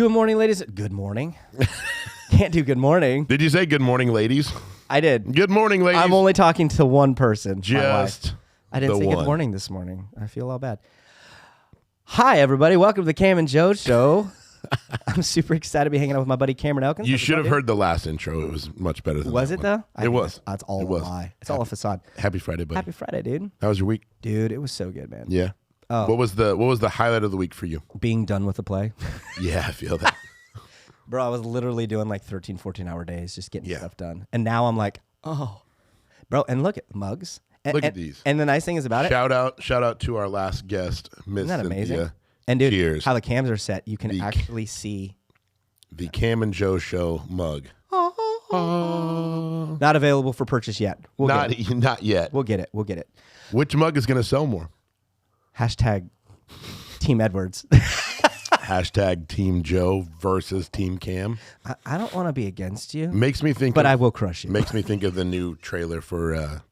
Good morning, ladies. Good morning. Can't do good morning. Did you say good morning, ladies? I did. Good morning, ladies. I'm only talking to one person. Just I didn't say one. good morning this morning. I feel all bad. Hi, everybody. Welcome to the Cam and Joe Show. I'm super excited to be hanging out with my buddy Cameron Elkins. You should have heard the last intro. It was much better than Was that it, one. though? It was. It's all a lie. It's all a facade. Happy Friday, buddy. Happy Friday, dude. How was your week? Dude, it was so good, man. Yeah. Oh. What was the highlight of the week for you? Being done with the play. Yeah, I feel that. Bro, I was literally doing like 13, 14-hour days just getting stuff done. And now I'm like, oh. Bro, and look at mugs. Look at these. And the nice thing is about it. Shout out to our last guest, Miss Isn't that amazing? Cynthia. And dude, Cheers. how the cams are set, you can actually see. The Cam and Joe Show mug. Not available for purchase yet. Not yet. We'll get it. We'll get it. Which mug is going to sell more? Hashtag Team Edwards. Hashtag Team Joe versus Team Cam. I don't want to be against you. Makes me think. But I will crush you. Makes me think of the new trailer for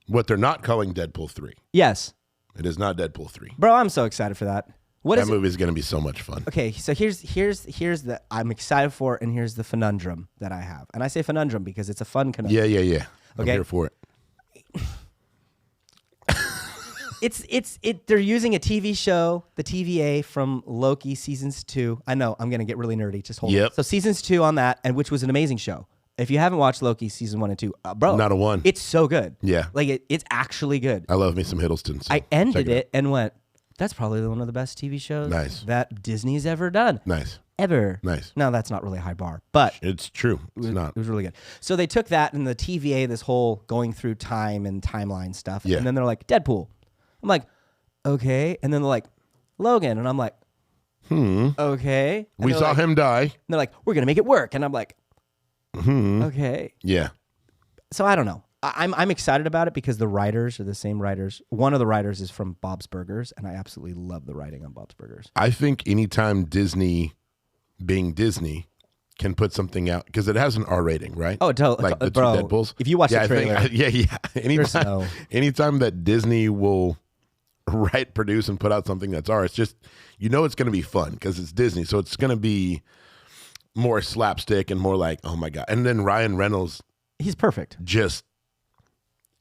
what they're not calling Deadpool 3. Yes. It is not Deadpool 3. Bro, I'm so excited for that. That movie is going to be so much fun. Okay, so here's the I'm excited for, and here's the conundrum that I have. And I say conundrum because it's a fun conundrum. Yeah. I'm Okay. here for it. They're using a TV show, the TVA from Loki seasons 2. I know, I'm going to get really nerdy. Just hold on. So seasons 2 on that, and which was an amazing show. If you haven't watched Loki season 1 and 2, bro. Not a one. It's so good. Yeah. Like, it's actually good. I love me some Hiddleston. So I ended it and went, that's probably one of the best TV shows that Disney's ever done. Nice. Ever. Nice. No, that's not really a high bar, but it's true. It's not. It was really good. So they took that and the TVA, this whole going through time and timeline stuff, and then they're like, Deadpool. I'm like, okay. And then they're like, Logan. And I'm like, okay. And we saw him die. And they're like, we're going to make it work. And I'm like, okay. Yeah. So I don't know. I'm excited about it because the writers are the same writers. One of the writers is from Bob's Burgers, and I absolutely love the writing on Bob's Burgers. I think anytime Disney, being Disney, can put something out, because it has an R rating, right? Oh, totally. Like the bro, two Deadpools. If you watch the trailer. Anytime that Disney will write, produce, and put out something that's R, it's just, it's going to be fun because it's Disney. So it's going to be more slapstick and more like, oh my God. And then Ryan Reynolds. He's perfect. Just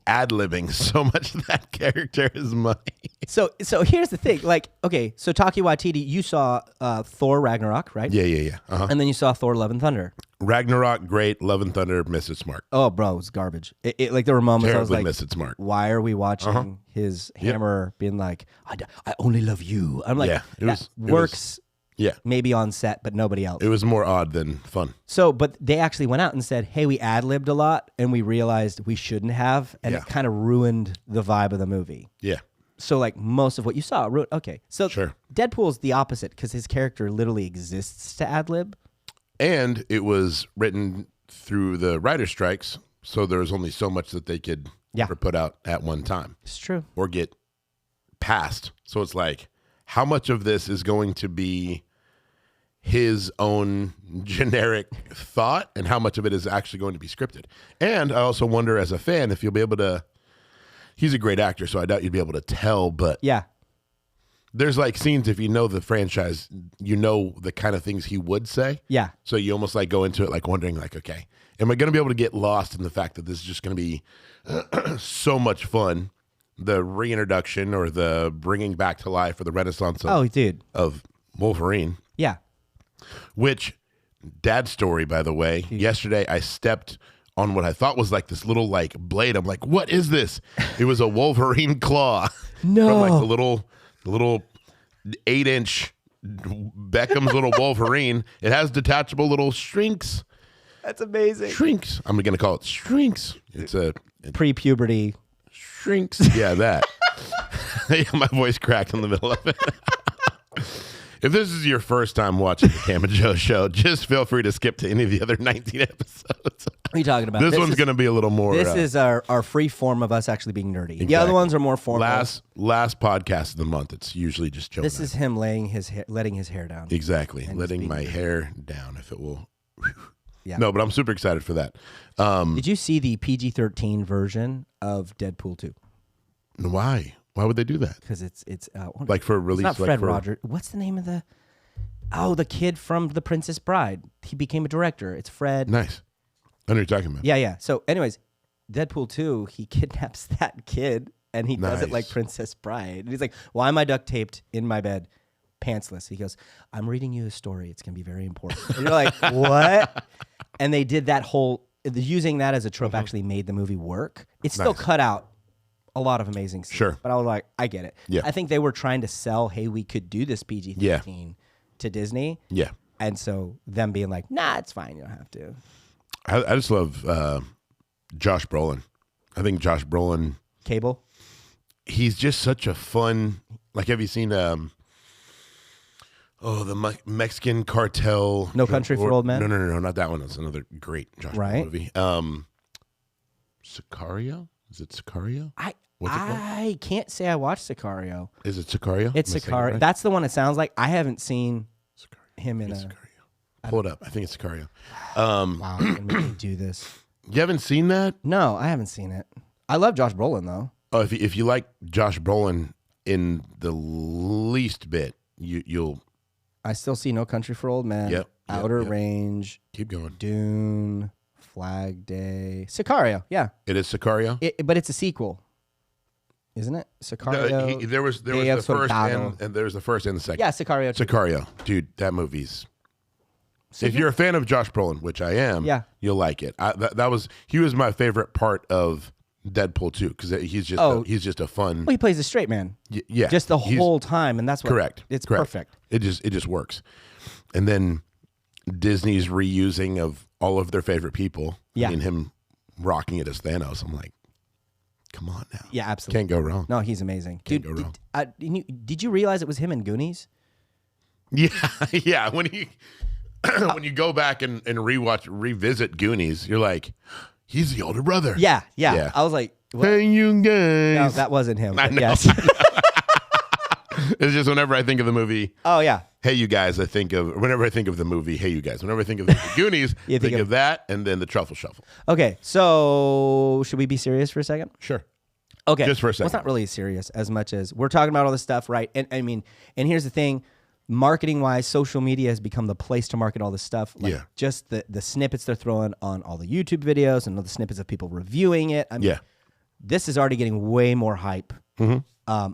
ad-libbing so much that character is money. So here's the thing. Like, okay, so Taika Waititi, you saw Thor Ragnarok, right? Yeah. Uh-huh. And then you saw Thor Love and Thunder. Ragnarok, great. Love and Thunder, miss it smart. Oh, bro, it was garbage. Like, there were moments I was like, miss it smart. Why are we watching his hammer being like, I only love you? I'm like, it works maybe on set, but nobody else. It was more odd than fun. So, but they actually went out and said, hey, we ad-libbed a lot, and we realized we shouldn't have, and it kind of ruined the vibe of the movie. Yeah. So, like, most of what you saw, okay. So, sure. Deadpool's the opposite, because his character literally exists to ad-lib. And it was written through the writer strikes, so there was only so much that they could put out at one time. It's true. Or get passed. So it's like, how much of this is going to be his own generic thought, and how much of it is actually going to be scripted? And I also wonder, as a fan, if you'll be able to. He's a great actor, so I doubt you'd be able to tell. But there's like scenes, if you know the franchise, you know the kind of things he would say. Yeah. So you almost like go into it like wondering, like, okay, am I going to be able to get lost in the fact that this is just going to be so much fun? The reintroduction or the bringing back to life or the renaissance of Wolverine. Yeah. Which, dad story, by the way, yesterday I stepped on what I thought was like this little like blade. I'm like, what is this? It was a Wolverine claw. No. From like the little 8-inch Beckham's little Wolverine. It has detachable little shrinks. That's amazing. Shrinks. I'm going to call it shrinks. It's a pre-puberty. Shrinks. Yeah, that. My voice cracked in the middle of it. If this is your first time watching the Cam and Joe Show, just feel free to skip to any of the other 19 episodes. What are you talking about? This one's going to be a little more. This is our free form of us actually being nerdy. Exactly. The other ones are more formal. Last podcast of the month. It's usually just Joe. This is him letting his hair down. Exactly, letting my hair down. If it will. Yeah. No, but I'm super excited for that. Did you see the PG-13 version of Deadpool 2? Why? Why would they do that? Because it's like for a release. It's not Fred Rogers. What's the name of the? Oh, the kid from The Princess Bride. He became a director. It's Fred. Nice. I know what you're talking about. Yeah. So, anyways, Deadpool 2, he kidnaps that kid, and he does it like Princess Bride. And he's like, why am I duct taped in my bed, pantsless? He goes, I'm reading you a story. It's going to be very important. And you're like, what? And they did that whole, using that as a trope actually made the movie work. It's still cut out a lot of amazing scenes. Sure. But I was like, I get it. Yeah. I think they were trying to sell, hey, we could do this PG-13 to Disney. Yeah. And so them being like, nah, it's fine. You don't have to. I just love Josh Brolin. I think Josh Brolin. Cable? He's just such a fun, like, have you seen, the Mexican Cartel? No Country for Old Men? No, not that one. That's another great Josh Brolin movie. Sicario? Is it Sicario? I can't say I watched Sicario. Is it Sicario? It's Sicario. Right? That's the one it sounds like. I haven't seen him in Sicario. Pull it up. I think it's Sicario. Wow, I'm gonna make me do this. You haven't seen that? No, I haven't seen it. I love Josh Brolin though. Oh, if you like Josh Brolin in the least bit, you'll. I still see No Country for Old Men. Yep. Outer Range. Keep going. Dune. Flag Day. Sicario. Yeah. It is Sicario. But it's a sequel, isn't it? Sicario. No, there was the first and there's the first and the second. Yeah, Sicario. Sicario, dude, that movie's. If you're a fan of Josh Brolin, which I am, you'll like it. He was my favorite part of Deadpool 2 because he's just a fun. Well, he plays a straight man. Yeah, just the whole time, and that's what. Correct. It's perfect. It just works. And then Disney's reusing of all of their favorite people. Yeah, and him rocking it as Thanos. I'm like, come on now. Yeah, absolutely. Can't go wrong. No, he's amazing. Can't go wrong. Did you realize it was him in Goonies? Yeah. When you go back and revisit Goonies, you're like, he's the older brother. Yeah. I was like, what? Hey, you guys. No, that wasn't him. I know. Yes. It's just whenever I think of the movie. Oh yeah. Hey, you guys. Whenever I think of the movie. Hey, you guys. Whenever I think of the Goonies, think of that, and then the Truffle Shuffle. Okay, so should we be serious for a second? Sure. Okay. Just for a second. Well, it's not really serious as much as we're talking about all this stuff, right? And I mean, and here's the thing. Marketing wise, social media has become the place to market all this stuff. Like just the snippets they're throwing on all the YouTube videos and all the snippets of people reviewing it. I mean, this is already getting way more hype. Mm-hmm.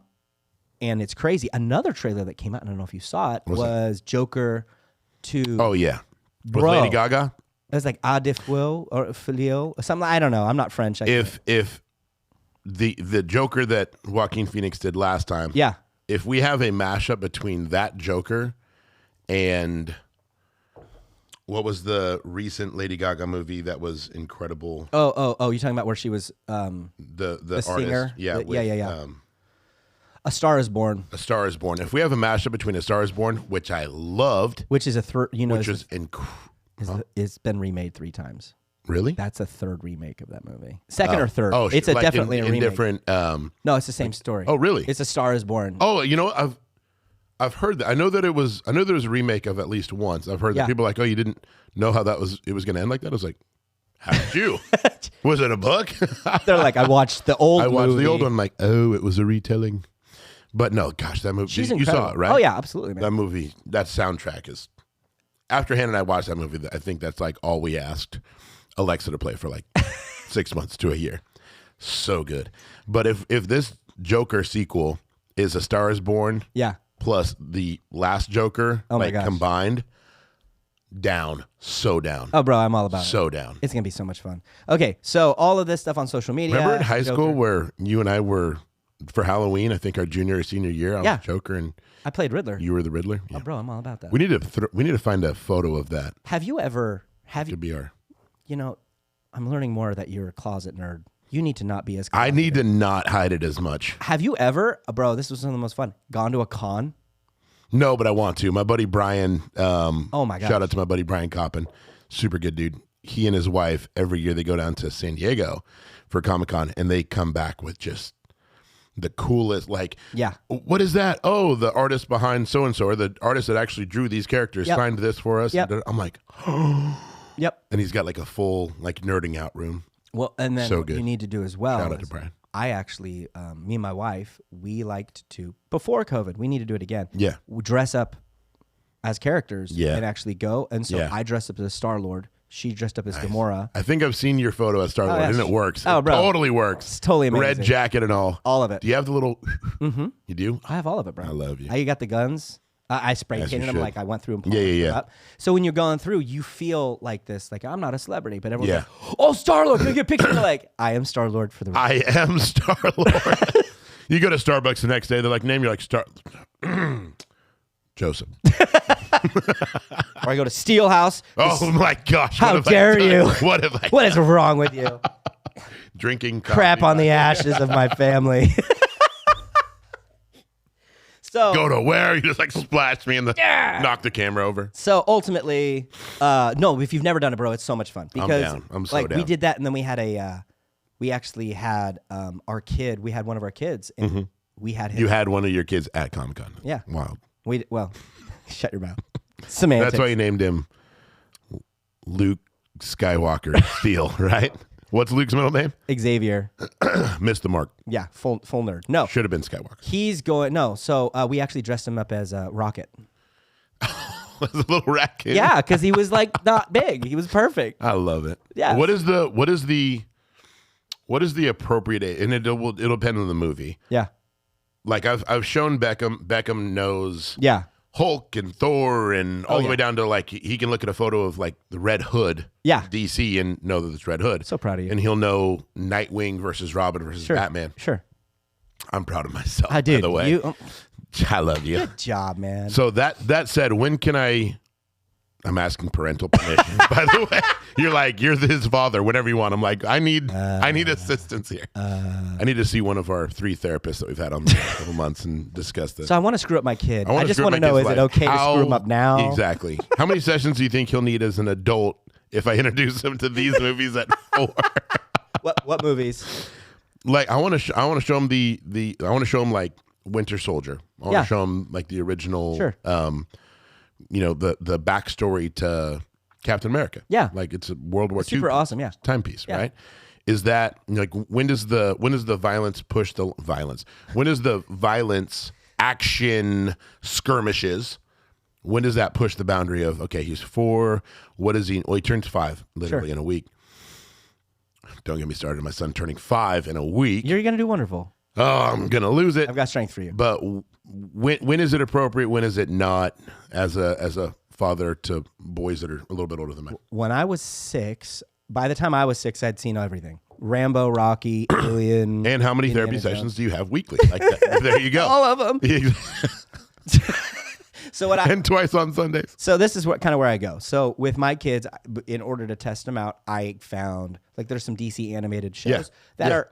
And it's crazy. Another trailer that came out, I don't know if you saw it, was Joker 2. Oh, yeah. With Lady Gaga? It was like Adifwil or Filio or something. I don't know. I'm not French. If the Joker that Joaquin Phoenix did last time. Yeah. If we have a mashup between that Joker and what was the recent Lady Gaga movie that was incredible? Oh! You're talking about where she was the artist. Singer? Yeah. A Star Is Born. A Star Is Born. If we have a mashup between A Star Is Born, which I loved, which is which was incredible. It's been remade 3 times. Really? That's a 3rd remake of that movie. 2nd or 3rd. Oh, it's definitely a remake. Different. No, it's the same story. Oh, really? It's A Star Is Born. Oh, you know, I've heard that. I know there was a remake of at least once. I've heard that people are like, oh, you didn't know how it was going to end like that. I was like, how did you? Was it a book? They're like, I watched the old. I watched movie. the old one. I'm like, oh, it was a retelling. But no, gosh, that movie. You saw it, right? Oh yeah, absolutely, man. That movie, that soundtrack is. After Hannah and I watched that movie, I think that's like all we asked Alexa to play for like 6 months to a year. So good. But if this Joker sequel is A Star Is Born, plus the last Joker, combined, down, so down. Oh, bro, I'm all about it. So down. It's gonna be so much fun. Okay, so all of this stuff on social media. Remember in high school where you and I were for Halloween? I think our junior or senior year. I was Joker and I played Riddler. You were the Riddler. Yeah. Oh, bro, I'm all about that. We need to find a photo of that. Have you ever? Could be our. You know, I'm learning more that you're a closet nerd. You need to not be as. I need to not hide it as much. Have you ever, bro? This was some of the most fun. Gone to a con? No, but I want to. My buddy Brian. Oh my god! Shout out to my buddy Brian Coppin, super good dude. He and his wife every year they go down to San Diego for Comic-Con and they come back with just the coolest. Like, what is that? Oh, the artist behind so and so, or the artist that actually drew these characters signed this for us. Yep. I'm like, yep. And he's got like a full like nerding out room. Well, and then what you need to do as well. Shout out to Brian. I actually, me and my wife, we liked to, before COVID, we need to do it again. Yeah. We dress up as characters and actually go. And so I dressed up as Starlord. She dressed up as Gamora. I think I've seen your photo as Starlord, and it works. Oh, bro. It totally works. It's totally amazing. Red jacket and all. All of it. Do you have the little... You do? I have all of it, bro. I love you. You got the guns. I spray painted them like I went through and pulled them up. So when you're going through, you feel like this, like I'm not a celebrity, but everyone's like, oh, Starlord, can I get a picture? Like, I am Starlord for the I am Starlord. You go to Starbucks the next day, they're like, name, you're like, Joseph. Or I go to Steelhouse. Oh my gosh. How dare you? What have I What is wrong with you? Drinking crap on the ashes of my family. So go to where? You just like splash me and knock the camera over. So ultimately, no, if you've never done it, bro, it's so much fun. Because I'm down. I'm so down. We did that, and then we had we actually had our kid. We had one of our kids, and we had him. You had one of your kids at Comic-Con. Yeah. Wild. Well, shut your mouth. Semantics. That's why you named him Luke Skywalker Steel, right? What's Luke's middle name? Xavier. Missed the mark. Yeah, full nerd. No. Should have been Skywalker. He's going, no. So we actually dressed him up as Rocket. As a little raccoon. Yeah, because he was like not big. He was perfect. I love it. Yeah. What is the appropriate age? And it'll depend on the movie. Yeah. Like I've shown Beckham. Beckham knows Hulk and Thor and all the way down to like he can look at a photo of like the Red Hood, DC, and know that it's Red Hood. So proud of you. And he'll know Nightwing versus Robin versus Batman. Sure. I'm proud of myself. I do. By the way, I love you. Good job, man. So that said, when can I'm asking parental permission. By the way, you're like, you're his father, whenever you want. I'm like, I need assistance here. I need to see one of our 3 therapists that we've had on the last couple months and discuss this. So I want to screw up my kid. I just want to know, is it okay to screw him up now? Exactly. How many sessions do you think he'll need as an adult if I introduce him to these movies at 4? What movies? Like I want to show him I want to show him like Winter Soldier. I want to show him like the original the backstory to Captain America. Yeah. Like it's a World War II. Super awesome, timepiece, right? Is that like when does the violence push the violence? When does the violence action skirmishes? When does that push the boundary of okay, he's 4, what is he? Well, he turns 5 literally in a week. Don't get me started. My son turning 5 in a week. You're gonna do wonderful. Oh, I'm gonna lose it. I've got strength for you. But when is it appropriate? When is it not? As a father to boys that are a little bit older than me. When I was 6, by the time I was 6, I'd seen everything: Rambo, Rocky, Alien. And how many therapy sessions do you have weekly? Like that? There you go. All of them. So and twice on Sundays. So this is kind of where I go. So with my kids, in order to test them out, I found like there's some DC animated shows that are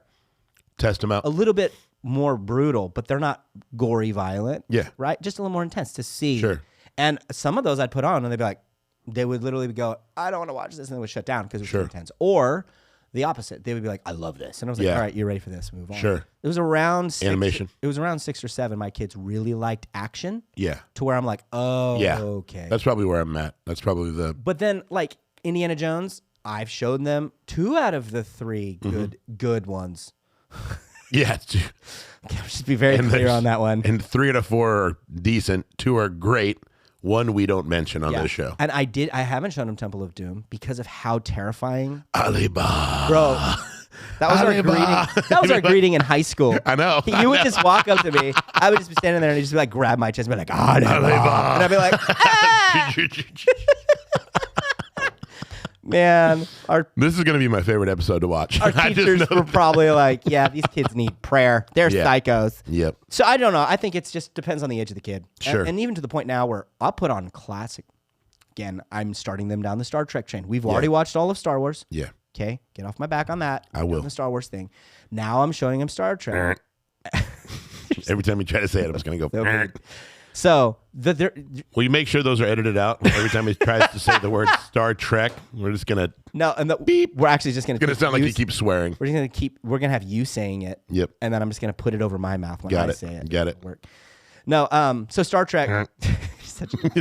test them out a little bit more brutal, but they're not gory, violent. Yeah, right. Just a little more intense to see. Sure. And some of those I'd put on, and they'd be like, they would literally go, "I don't want to watch this," and they would shut down because it was too intense. Or the opposite, they would be like, "I love this," and I was like, "All right, you're ready for this. Move on." Sure. It was around animation. It was around 6 or 7. My kids really liked action. Yeah. To where I'm like, oh, okay. That's probably where I'm at. That's probably the. But then, like Indiana Jones, I've showed them 2 out of the 3 good ones. Yeah. Just be very clear on that one. And 3 out of 4 are decent. 2 are great. 1 we don't mention on this show. And I haven't shown him Temple of Doom because of how terrifying. Alibaba. Bro, that was our greeting. That was our greeting in high school. I know. You would just walk up to me. I would just be standing there and he'd just be like, grab my chest and be like, Alibaba. And I'd be like, ah! Man, this is going to be my favorite episode to watch. Our teachers were probably like, yeah, these kids need prayer. They're psychos. Yep. So I don't know. I think it just depends on the age of the kid. Sure. And even to the point now where I'll put on classic. Again, I'm starting them down the Star Trek train. We've already watched all of Star Wars. Yeah. Okay. Get off my back on that. I will. The Star Wars thing. Now I'm showing him Star Trek. Every time you try to say it, I'm just going to go. So, will you make sure those are edited out? Every time he tries to say the word Star Trek, we're just gonna beep. We're actually just gonna. It's gonna sound like he keeps swearing. We're gonna have you saying it. Yep. And then I'm just gonna put it over my mouth when I say it. Got it. Work. No. So Star Trek.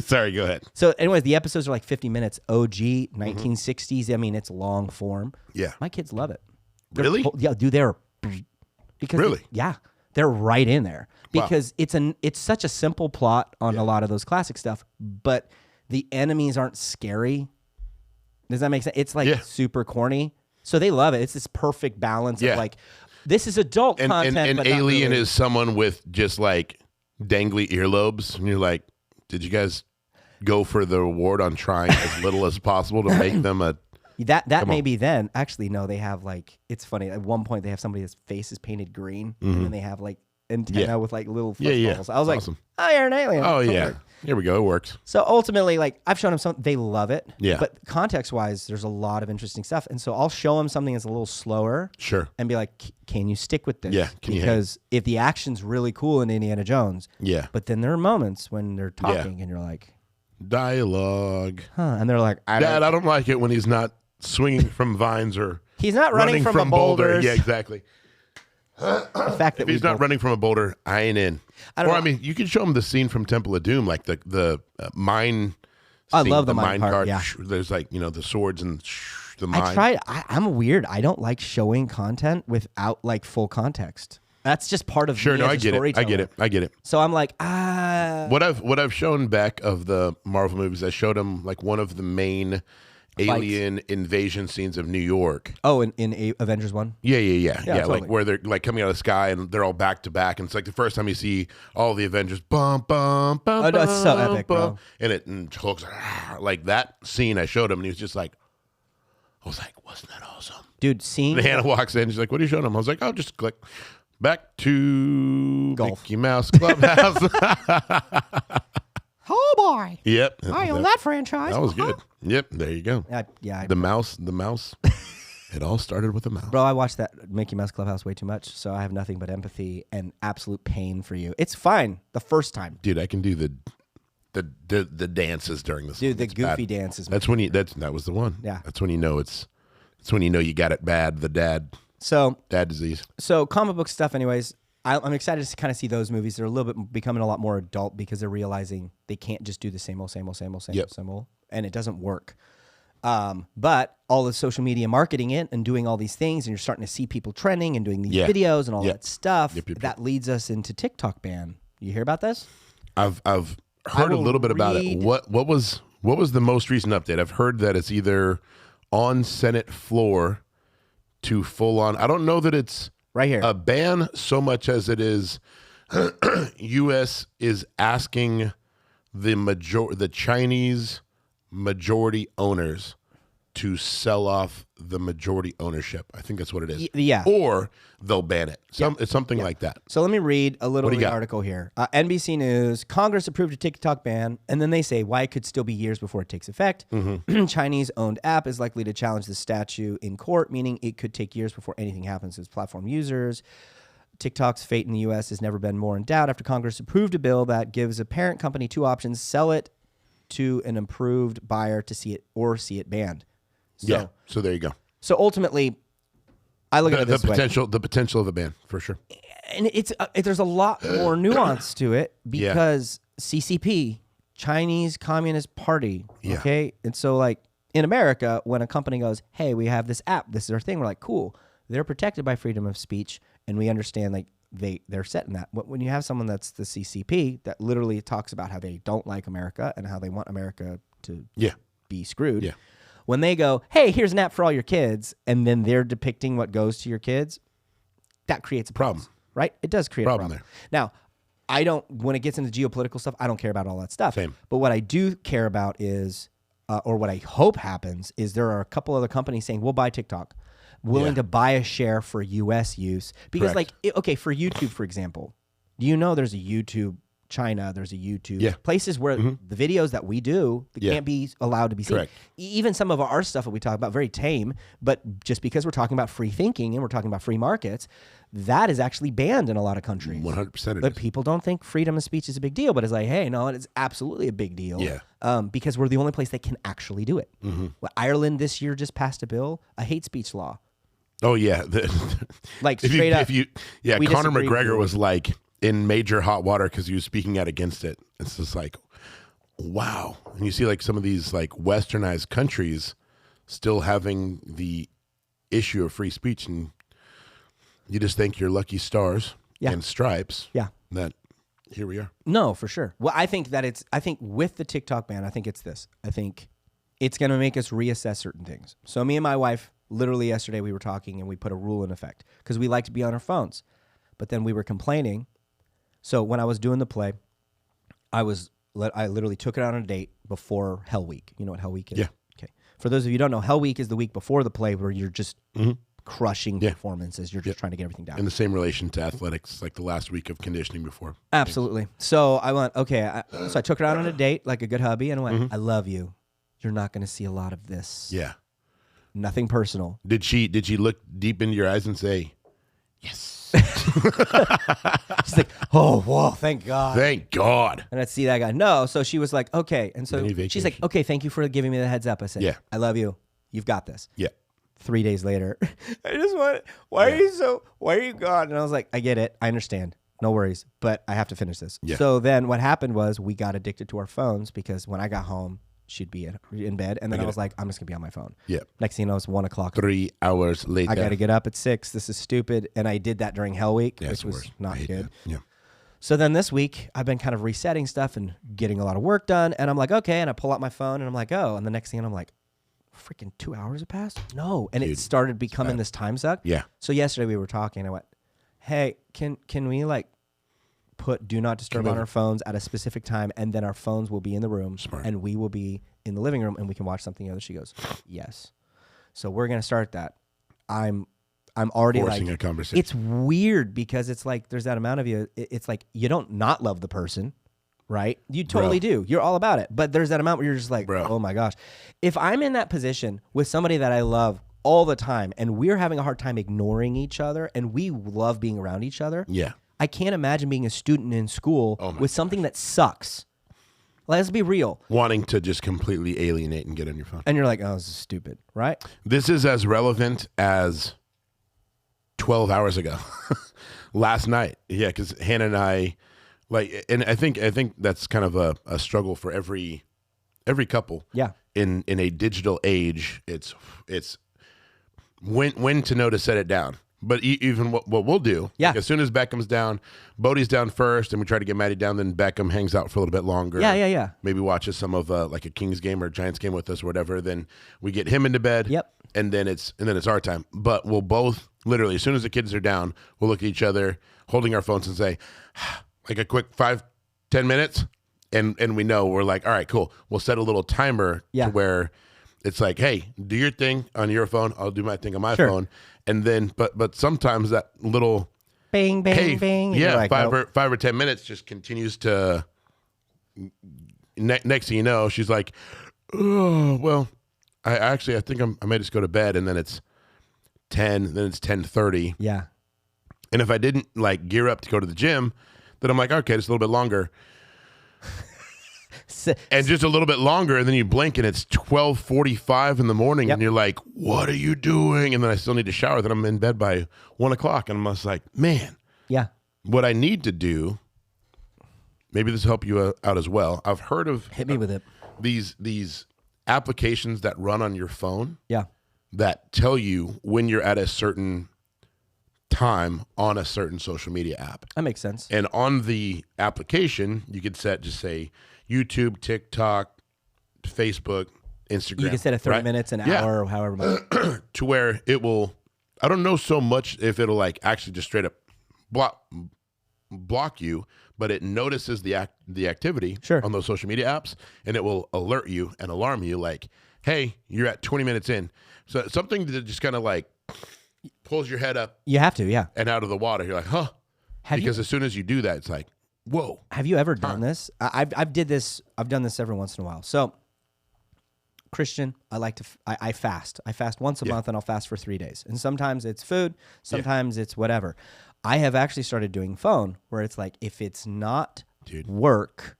Sorry. Go ahead. So, anyways, the episodes are like 50 minutes. OG 1960s. I mean, it's long form. Yeah. My kids love it. Really? Yeah, dude. They're because really. Yeah. they're right in there because it's such a simple plot on a lot of those classic stuff, but the enemies aren't scary. Does that make sense? It's like super corny. So they love it. It's this perfect balance of like, this is adult content. And Alien is someone with just like dangly earlobes. And you're like, did you guys go for the reward on trying as little as possible to make them a... That may be then. Actually, no, they have like, it's funny. At one point, they have somebody's face is painted green. And then they have like antenna with like little footballs. I was like, oh, you're an alien. Oh, yeah. Here we go. It works. So ultimately, like I've shown them something, they love it. Yeah. But context-wise, there's a lot of interesting stuff. And so I'll show them something that's a little slower. Sure. And be like, can you stick with this? Yeah. Because if the action's really cool in Indiana Jones. Yeah. But then there are moments when they're talking and you're like. Dialogue. And they're like, I don't like it when he's not swinging from vines or. He's not running from boulders. Yeah, exactly. The fact that if he's not running from a boulder, I ain't in. I mean, you can show him the scene from Temple of Doom, like the mine. I love the mine part. Yeah. There's like the swords and the mine. I'm weird. I don't like showing content without like full context. That's just part of I get it. So I'm like, What I've shown Beck of the Marvel movies, I showed him like one of the main alien invasion scenes of New York. Oh, in Avengers 1? Yeah, totally. like where they're like coming out of the sky and they're all back to back, and it's like the first time you see all the Avengers, bum bum bum. Oh, no, it's so epic, bro. And Hulk's like that scene. I showed him, and he was just like, I was like, wasn't that awesome, dude? Seeing and Hannah walks in, she's like, what are you showing him? I was like, oh, just click back to Golf. Mickey Mouse Clubhouse. Oh boy! Yep, I own that franchise. That was good. Yep, there you go. Yeah. The mouse. It all started with a mouse. Bro, I watched that Mickey Mouse Clubhouse way too much, so I have nothing but empathy and absolute pain for you. It's fine the first time, dude. I can do the dances during this. Dude, the goofy dances. That's when you. That was the one. Yeah. That's when you know it's. That's when you know you got it bad. The dad disease. So comic book stuff, anyways. I'm excited to kind of see those movies. They're a little bit becoming a lot more adult because they're realizing they can't just do the same old, and it doesn't work. But all the social media marketing it and doing all these things, and you're starting to see people trending and doing these videos and all that stuff. That leads us into TikTok ban. You hear about this? I've heard a little bit about it. What was the most recent update? I've heard that it's either on Senate floor to full on. I don't know that it's right here a ban so much as it is U.S. is asking the Chinese majority owners to sell off the majority ownership. I think that's what it is. Yeah. Or they'll ban it. It's something like that. So let me read a little of the article here. NBC News, Congress approved a TikTok ban, and then they say why it could still be years before it takes effect. Chinese-owned app is likely to challenge the statute in court, meaning it could take years before anything happens to its platform users. TikTok's fate in the U.S. has never been more in doubt after Congress approved a bill that gives a parent company two options: sell it to an approved buyer to see it banned. So there you go. So ultimately, I look at it this way. The potential of a ban, for sure. And there's a lot more nuance to it because CCP, Chinese Communist Party, okay? And so like in America, when a company goes, hey, we have this app, this is our thing, we're like, cool. They're protected by freedom of speech, and we understand like they're set in that. But when you have someone that's the CCP that literally talks about how they don't like America and how they want America to be screwed. Yeah. When they go, hey, here's an app for all your kids, and then they're depicting what goes to your kids, that creates a problem, right? It does create a problem there. Now, when it gets into geopolitical stuff, I don't care about all that stuff. Same. But what I do care about is, or what I hope happens, is there are a couple other companies saying, we'll buy TikTok, willing to buy a share for U.S. use. Because for YouTube, for example, do you know there's a YouTube China, there's a YouTube, places where the videos that we do can't be allowed to be seen. Correct. Even some of our stuff that we talk about, very tame, but just because we're talking about free thinking and we're talking about free markets, that is actually banned in a lot of countries. 100% But people don't think freedom of speech is a big deal, but it's like, hey, no, it's absolutely a big deal. Yeah. Because we're the only place that can actually do it. Well, Ireland this year just passed a bill, a hate speech law. Oh, yeah. Like straight up. Conor McGregor was like in major hot water because he was speaking out against it. It's just like, wow. And you see like some of these like westernized countries still having the issue of free speech, and you just think you're lucky stars. and stripes. Yeah. That here we are. No, for sure. Well, I think with the TikTok ban, I think it's this. I think it's going to make us reassess certain things. So me and my wife, literally yesterday we were talking and we put a rule in effect because we like to be on our phones. But then we were complaining. So when I was doing the play, I literally took it out on a date before Hell Week. You know what Hell Week is? Yeah. Okay. For those of you who don't know, Hell Week is the week before the play where you're just crushing performances. You're just trying to get everything down. In the same relation to athletics, like the last week of conditioning before. Absolutely. So I went, okay. So I took her out on a date like a good hubby and I went, I love you. You're not going to see a lot of this. Yeah. Nothing personal. Did she look deep into your eyes and say, yes? She's like, oh, whoa, thank God. Thank God. And I'd see that guy. No. So she was like, okay. And so she's like, okay, thank you for giving me the heads up. I said, I love you. You've got this. Yeah. 3 days later, I just want, why are you gone? And I was like, I get it. I understand. No worries. But I have to finish this. Yeah. So then what happened was we got addicted to our phones because when I got home, she'd be in bed. And then I was like, I'm just going to be on my phone. Yeah. Next thing you know, it's 1 o'clock. 3 hours later. I got to get up at 6. This is stupid. And I did that during Hell Week, which was not good. That. Yeah. So then this week, I've been kind of resetting stuff and getting a lot of work done. And I'm like, okay. And I pull out my phone and I'm like, oh. And the next thing I'm like, freaking 2 hours have passed? No. And it started becoming this time suck. Yeah. So yesterday we were talking. I went, hey, can we like put do not disturb on our phones at a specific time, and then our phones will be in the room. Smart. And we will be in the living room and we can watch something other. She goes, yes. So we're going to start that. I'm already forcing like, a conversation. It's weird because it's like, there's that amount of you. It's like, you don't not love the person, right? You totally do. You're all about it. But there's that amount where you're just like, oh my gosh. If I'm in that position with somebody that I love all the time and we're having a hard time ignoring each other and we love being around each other. Yeah. I can't imagine being a student in school with something that sucks. Let's be real. Wanting to just completely alienate and get on your phone. And you're like, oh, this is stupid, right? This is as relevant as 12 hours ago. Last night. Yeah, because Hannah and I, like, and I think that's kind of a struggle for every couple. Yeah. In a digital age, it's when to know to set it down. But even what we'll do, like as soon as Beckham's down, Bodie's down first, and we try to get Maddie down, then Beckham hangs out for a little bit longer. Yeah. Maybe watches some of like a Kings game or a Giants game with us or whatever. Then we get him into bed. Yep. And then it's our time. But we'll both literally, as soon as the kids are down, we'll look at each other, holding our phones and say, like a quick 5-10 minutes, and we know we're like, all right, cool. We'll set a little timer to where it's like, hey, do your thing on your phone. I'll do my thing on my phone. And then, but sometimes that little bang, bang, bang. Yeah, like, 5 or 10 minutes just continues to. Next thing you know, she's like, "Oh, well, I think I might just go to bed." And then it's 10, then it's 10:30. Yeah. And if I didn't like gear up to go to the gym, then I'm like, okay, just a little bit longer. And just a little bit longer, and then you blink, and it's 12:45 in the morning, and you're like, "What are you doing?" And then I still need to shower. Then I'm in bed by 1 o'clock, and I'm just like, "Man, what I need to do." Maybe this will help you out as well. I've heard of hit me with it. These applications that run on your phone, that tell you when you're at a certain time on a certain social media app. That makes sense. And on the application, you could just say YouTube, TikTok, Facebook, Instagram. You can set it 30 minutes, an hour, or however much. To where it will, I don't know so much if it'll like actually just straight up block you, but it notices the activity on those social media apps, and it will alert you and alarm you like, hey, you're at 20 minutes in. So something that just kind of like pulls your head up. You have to, and out of the water. You're like, huh? Because as soon as you do that, it's like, whoa. Have you ever done this? I've done this every once in a while. So, Christian, I fast. I fast once a month, and I'll fast for 3 days. And sometimes it's food, sometimes it's whatever. I have actually started doing phone, where it's like, if it's not work,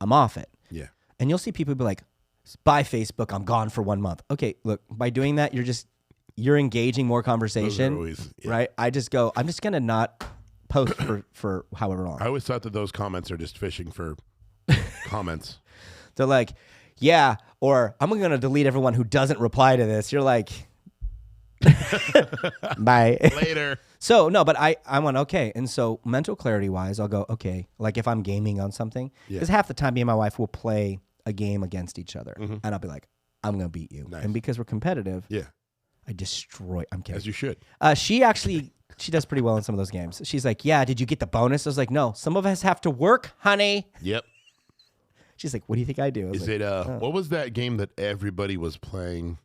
I'm off it. Yeah. And you'll see people be like, bye Facebook, I'm gone for 1 month. Okay, look, by doing that, you're engaging more conversation, always, right? I just go, I'm just gonna not post for however long. I always thought that those comments are just fishing for comments. They're like, yeah, or I'm going to delete everyone who doesn't reply to this. You're like, bye. Later. So no, but I went okay. And so mental clarity wise, I'll go, okay, like if I'm gaming on something, because half the time me and my wife will play a game against each other. And I'll be like, I'm going to beat you. Nice. And because we're competitive, Yeah. I destroy. I'm kidding. As you should. She does pretty well in some of those games. She's like, yeah, did you get the bonus? I was like, no, some of us have to work, honey. Yep. She's like, what do you think I do? I was what was that game that everybody was playing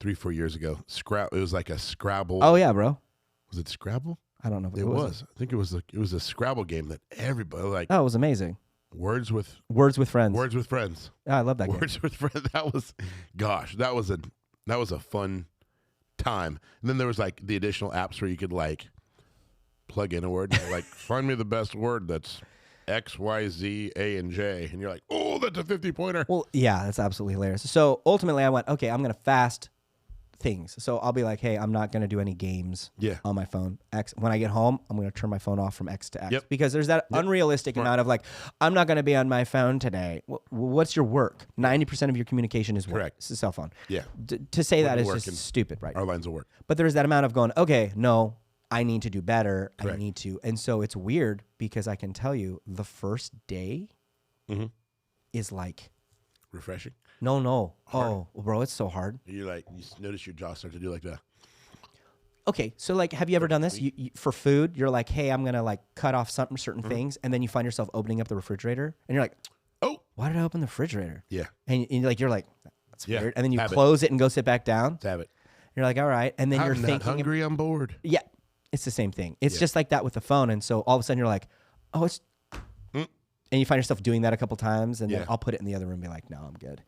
3-4 years ago? It was like a Scrabble. Oh yeah, bro. Was it Scrabble? I don't know. It was. I think it was a Scrabble game that everybody like. Oh, it was amazing. Words with friends. Words with friends. Yeah, I love that game. Words with friends. That was a fun time. And then there was like the additional apps where you could like plug in a word and like find me the best word that's X, Y, Z, A, and J. And you're like, oh, that's a 50-pointer. Well, yeah, that's absolutely hilarious. So ultimately I went, okay, I'm going to fast things. So I'll be like, hey, I'm not going to do any games on my phone. When I get home, I'm going to turn my phone off from X to X because there's that unrealistic amount of like, I'm not going to be on my phone today. What's your work? 90% of your communication is work. Correct. It's a cell phone. Yeah. To say that is just stupid, right? Our lines will work. But there's that amount of going, okay, no, I need to do better. Correct. I need to. And so it's weird because I can tell you the first day is like refreshing. No. Hard. Oh, bro, it's so hard. You notice your jaw start to do like that. Okay, so like, have you ever done this? You for food, you're like, hey, I'm gonna like cut off certain things, and then you find yourself opening up the refrigerator, and you're like, oh, why did I open the refrigerator? Yeah, and you're like, that's weird, and then you close it and go sit back down. Have it. You're like, all right, and then you're thinking, not hungry, I'm bored. Yeah, it's the same thing. It's just like that with the phone, and so all of a sudden you're like, oh, it's. And you find yourself doing that a couple times, and then I'll put it in the other room and be like, no, I'm good.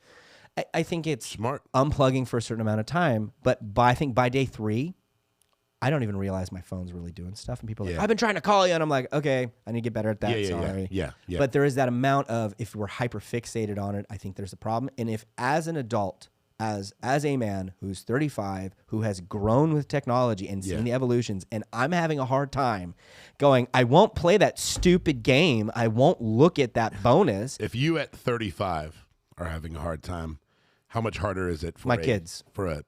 I think it's smart unplugging for a certain amount of time, but I think by day 3, I don't even realize my phone's really doing stuff. And people are like, I've been trying to call you. And I'm like, okay, I need to get better at that. Sorry. Yeah. But there is that amount of, if we're hyper fixated on it, I think there's a problem. And if as an adult, as a man who's 35, who has grown with technology and seen the evolutions, and I'm having a hard time going, I won't play that stupid game. I won't look at that bonus. If you at 35 are having a hard time, how much harder is it for my kids? For a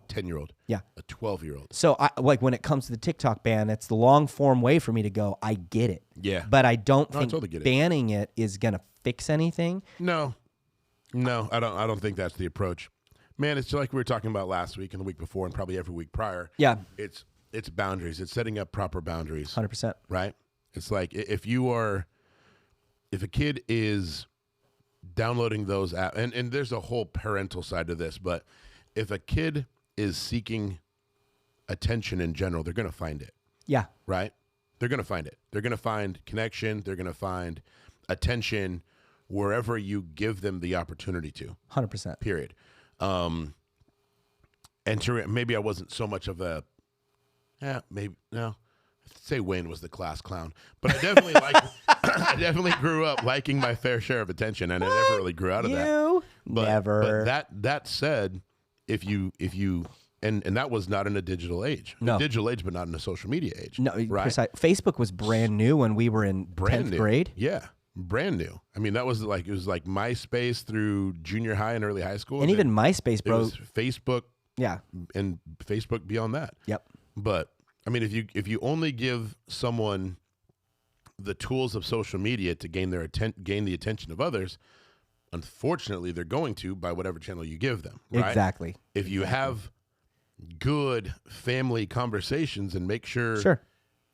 10-year-old, a 12-year-old. So, like when it comes to the TikTok ban, it's the long form way for me to go, I get it. Yeah. But I don't think totally banning it is gonna fix anything. No, I don't think that's the approach. Man, it's like we were talking about last week and the week before and probably every week prior. Yeah. It's boundaries. It's setting up proper boundaries. 100%. Right? It's like if a kid is downloading those apps, and there's a whole parental side to this, but if a kid is seeking attention in general, they're going to find it. Yeah. Right? They're going to find it. They're going to find connection. They're going to find attention wherever you give them the opportunity to. 100%. Period. And maybe I wasn't so much of a, maybe, no. I'd say Wayne was the class clown, but I definitely I definitely grew up liking my fair share of attention, and I never really grew out of that. Never. But that said, if you and that was not in a digital age. No. A digital age, but not in a social media age. No, right? Facebook was brand new when we were in 10th grade. Yeah. Brand new. I mean, it was like MySpace through junior high and early high school. And even MySpace, bro. It was Facebook. Yeah. And Facebook beyond that. Yep. But I mean, if you only give someone the tools of social media to gain the attention of others, unfortunately, they're going to by whatever channel you give them. Right? Exactly. If you have good family conversations and make sure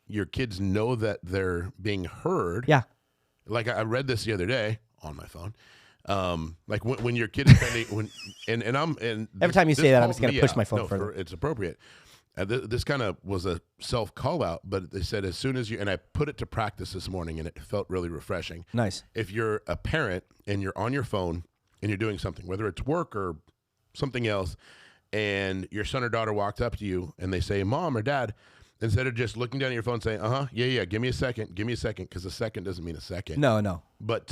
your kids know that they're being heard. Yeah. Like I read this the other day on my phone. Like when your kid is spending every time you say that, I'm just going to push my phone further. It's appropriate. This kind of was a self call out, but they said as soon as and I put it to practice this morning, and it felt really refreshing. Nice. If you're a parent and you're on your phone and you're doing something, whether it's work or something else, and your son or daughter walks up to you and they say, "Mom" or "Dad," instead of just looking down at your phone saying, yeah, give me a second, because a second doesn't mean a second. No. But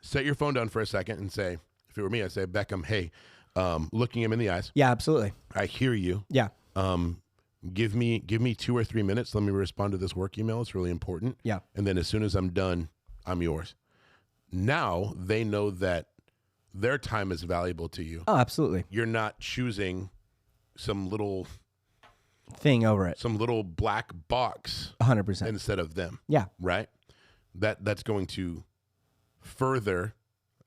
set your phone down for a second and say, if it were me, I'd say, Beckham, hey, looking him in the eyes. Yeah, absolutely. I hear you. Yeah. Give me 2 or 3 minutes. Let me respond to this work email. It's really important. Yeah. And then as soon as I'm done, I'm yours. Now they know that their time is valuable to you. Oh, absolutely. You're not choosing some little thing over it. Some little black box 100%. instead of them. Yeah. Right? That's going to further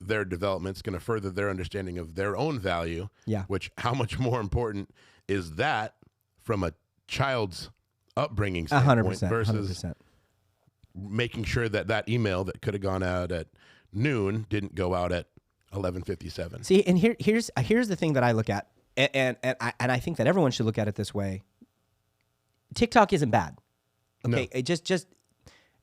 their development. It's going to further their understanding of their own value. Yeah. Which, how much more important is that from a child's upbringing standpoint 100%, versus 100%. making sure that email that could have gone out at noon didn't go out at 11:57. See, and here's the thing that I look at, and I think that everyone should look at it this way. TikTok isn't bad. Okay, No. it just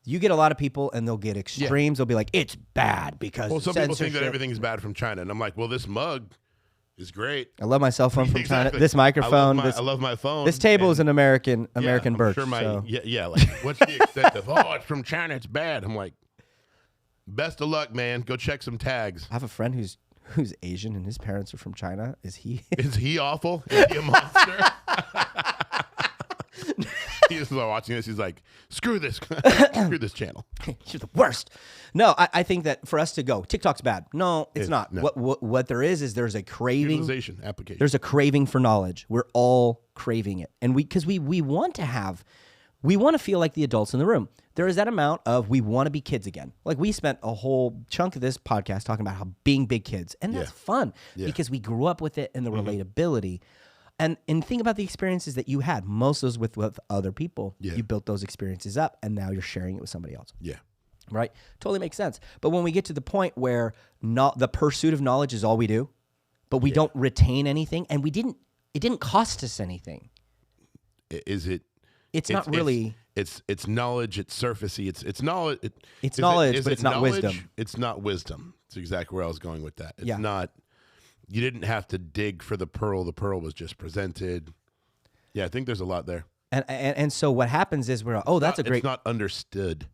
you get a lot of people, and they'll get extremes. They'll be like, it's bad because Some people think that censorship. everything is bad from China, and I'm like, well, this mug is great. I love my cell phone from Exactly. China. This microphone. I love my phone. This table is an American I'm birch. Sure So. like, what's the extent of? Oh, it's from China. It's bad. I'm like, best of luck, man. Go check some tags. I have a friend who's Asian and his parents are from China. Is he? Is he awful? Is he a monster? He's watching this. He's like, screw this, screw this channel. You're the worst. No, I think that for us to go, TikTok's bad. No, it's not. No. What there is there's a craving. Utilization application. There's a craving for knowledge. We're all craving it, and because we want to feel like the adults in the room. There is that amount of we want to be kids again. Like we spent a whole chunk of this podcast talking about how being big kids, and that's fun because we grew up with it and the relatability. And think about the experiences that you had. Most of those with other people. Yeah. You built those experiences up, and now you're sharing it with somebody else. Yeah. Right? Totally makes sense. But when we get to the point where the pursuit of knowledge is all we do, but we don't retain anything, and it didn't cost us anything. It's not really. It's knowledge. It's surfacey. It's knowledge. It's knowledge, but it's not knowledge? wisdom. It's not wisdom. It's exactly where I was going with that. It's Yeah. not. You didn't have to dig for the pearl. The pearl was just presented. Yeah, I think there's a lot there. And so what happens is that's a great. It's not understood,